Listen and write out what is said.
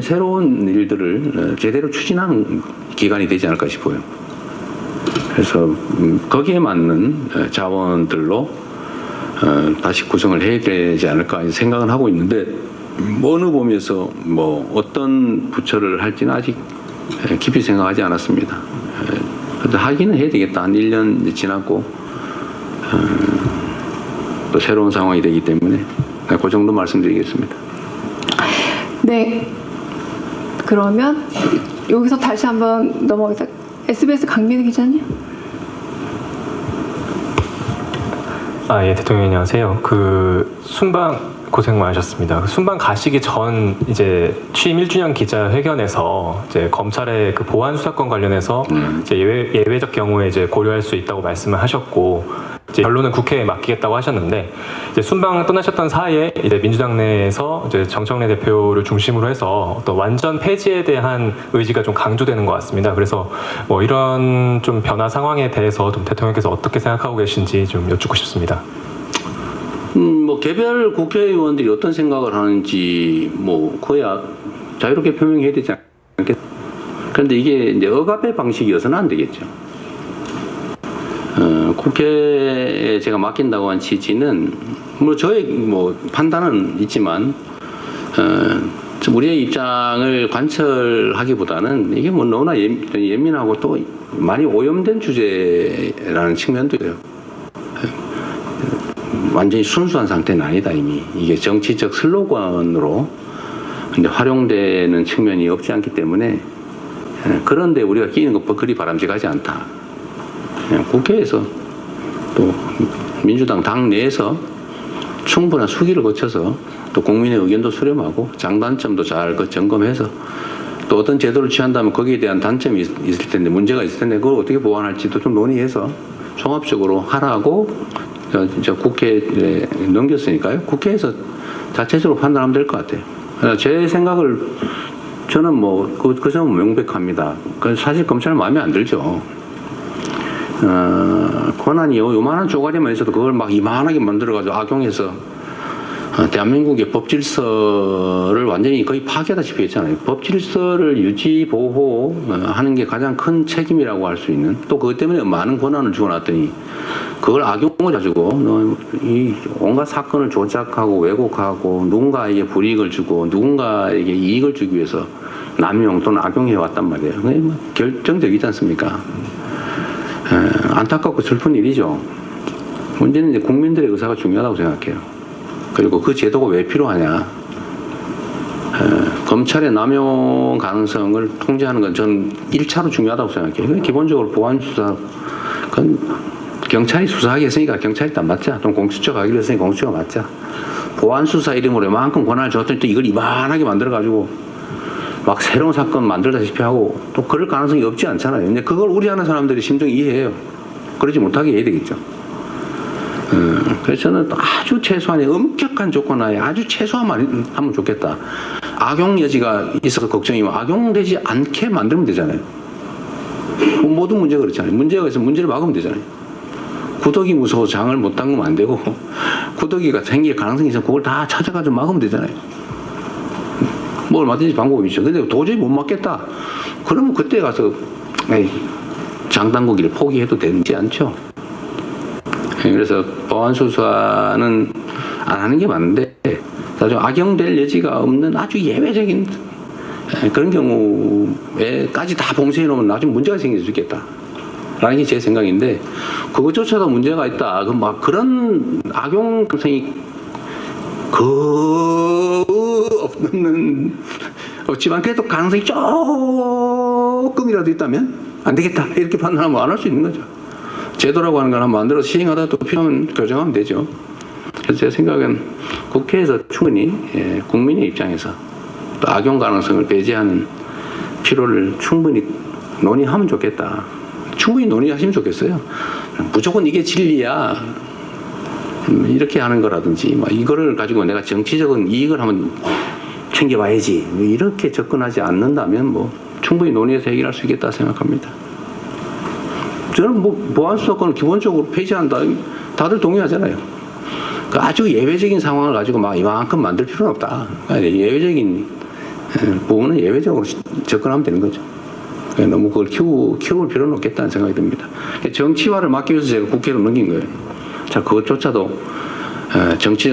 새로운 일들을 제대로 추진하는 기관이 되지 않을까 싶어요. 그래서 거기에 맞는 자원들로 다시 구성을 해야 되지 않을까 생각은 하고 있는데 어느 범위에서 뭐 어떤 부처를 할지는 아직 깊이 생각하지 않았습니다. 그래도 하기는 해야 되겠다. 한 1년 지났고 또 새로운 상황이 되기 때문에 그 정도 말씀드리겠습니다. 네. 그러면 여기서 다시 한번 넘어가서 SBS 강민우 기자님. 예, 대통령 안녕하세요. 순방 고생 많으셨습니다. 순방 가시기 전 이제 취임 1주년 기자회견에서 이제 검찰의 보안 수사권 관련해서 이제 예외적 경우에 이제 고려할 수 있다고 말씀을 하셨고 이제 결론은 국회에 맡기겠다고 하셨는데 이제 순방 떠나셨던 사이에 이제 민주당 내에서 이제 정청래 대표를 중심으로 해서 어떤 완전 폐지에 대한 의지가 좀 강조되는 것 같습니다. 그래서 뭐 이런 좀 변화 상황에 대해서 좀 대통령께서 어떻게 생각하고 계신지 좀 여쭙고 싶습니다. 뭐 개별 국회의원들이 어떤 생각을 하는지 뭐 그야 자유롭게 표명해야 되지 않겠. 그런데 이게 이제 억압의 방식이어서는 안 되겠죠. 국회에 제가 맡긴다고 한 취지는 뭐 저의 뭐 판단은 있지만 우리의 입장을 관철하기보다는 이게 뭐 너무나 예민하고 또 많이 오염된 주제라는 측면도 있어요. 완전히 순수한 상태는 아니다. 이미 이게 정치적 슬로건으로 근데 활용되는 측면이 없지 않기 때문에 그런데 우리가 끼는 것 그리 바람직하지 않다. 그냥 국회에서 또 민주당 당 내에서 충분한 수기를 거쳐서 또 국민의 의견도 수렴하고 장단점도 잘 점검해서 또 어떤 제도를 취한다면 거기에 대한 단점이 있을 텐데 문제가 있을 텐데 그걸 어떻게 보완할지도 좀 논의해서 종합적으로 하라고 이제 국회에 넘겼으니까요. 국회에서 자체적으로 판단하면 될 것 같아요. 제 생각을 저는 뭐 그 점은 명백합니다. 사실 검찰은 마음에 안 들죠. 권한이 요만한 쪼가리만 있어도 그걸 막 이만하게 만들어가지고 악용해서 대한민국의 법질서를 완전히 거의 파괴하다시피 했잖아요. 법질서를 유지, 보호하는 게 가장 큰 책임이라고 할 수 있는 또 그것 때문에 많은 권한을 주고 놨더니 그걸 악용을 가지고 이 온갖 사건을 조작하고 왜곡하고 누군가에게 불이익을 주고 누군가에게 이익을 주기 위해서 남용 또는 악용해 왔단 말이에요. 그게 결정적이지 않습니까? 안타깝고 슬픈 일이죠. 문제는 이제 국민들의 의사가 중요하다고 생각해요. 그리고 그 제도가 왜 필요하냐. 검찰의 남용 가능성을 통제하는 건 저는 1차로 중요하다고 생각해요. 기본적으로 보안수사, 그건 경찰이 수사하기 했으니까 경찰이 일단 맞자. 또 공수처가 하기로 했으니까 공수처가 맞자. 보안수사 이름으로 이만큼 권한을 줬더니 또 이걸 이만하게 만들어가지고 막 새로운 사건 만들다시피 하고 또 그럴 가능성이 없지 않잖아요. 근데 그걸 우려하는 사람들이 심정이 이해해요. 그러지 못하게 해야 되겠죠. 그래서 저는 아주 최소한의 엄격한 조건 하에 아주 최소한만 하면 좋겠다. 악용 여지가 있어서 걱정이면 악용되지 않게 만들면 되잖아요. 모든 문제가 그렇잖아요. 문제가 있으면 문제를 막으면 되잖아요. 구더기 무서워 장을 못 담그면 안 되고 구더기가 생길 가능성이 있으면 그걸 다 찾아가지고 막으면 되잖아요. 뭐 얼마든지 방법이 있죠. 근데 도저히 못 막겠다. 그러면 그때 가서 장 담그기를 포기해도 되지 않죠. 그래서 보안수사는 안 하는 게 맞는데 나중에 악용될 여지가 없는 아주 예외적인 그런 경우에까지 다 봉쇄해 놓으면 나중에 문제가 생길 수 있겠다 라는 게 제 생각인데 그것조차도 문제가 있다. 막 그런 악용 가능성이 없지만 그래도 가능성이 조금이라도 있다면 안 되겠다 이렇게 판단하면 안 할 수 있는 거죠. 제도라고 하는 걸 한번 만들어서 시행하다 또 필요하면 교정하면 되죠. 그래서 제 생각은 국회에서 충분히 국민의 입장에서 또 악용 가능성을 배제하는 필요를 충분히 논의하면 좋겠다. 충분히 논의하시면 좋겠어요. 무조건 이게 진리야. 이렇게 하는 거라든지 이거를 가지고 내가 정치적인 이익을 한번 챙겨봐야지 이렇게 접근하지 않는다면 충분히 논의해서 해결할 수 있겠다 생각합니다. 저는 보안수사권을 기본적으로 폐지한다. 다들 동의하잖아요. 아주 예외적인 상황을 가지고 막 이만큼 만들 필요는 없다. 예외적인 보호는 예외적으로 접근하면 되는 거죠. 너무 그걸 키울 필요는 없겠다는 생각이 듭니다. 정치화를 막기 위해서 제가 국회로 넘긴 거예요. 자, 그것조차도 정치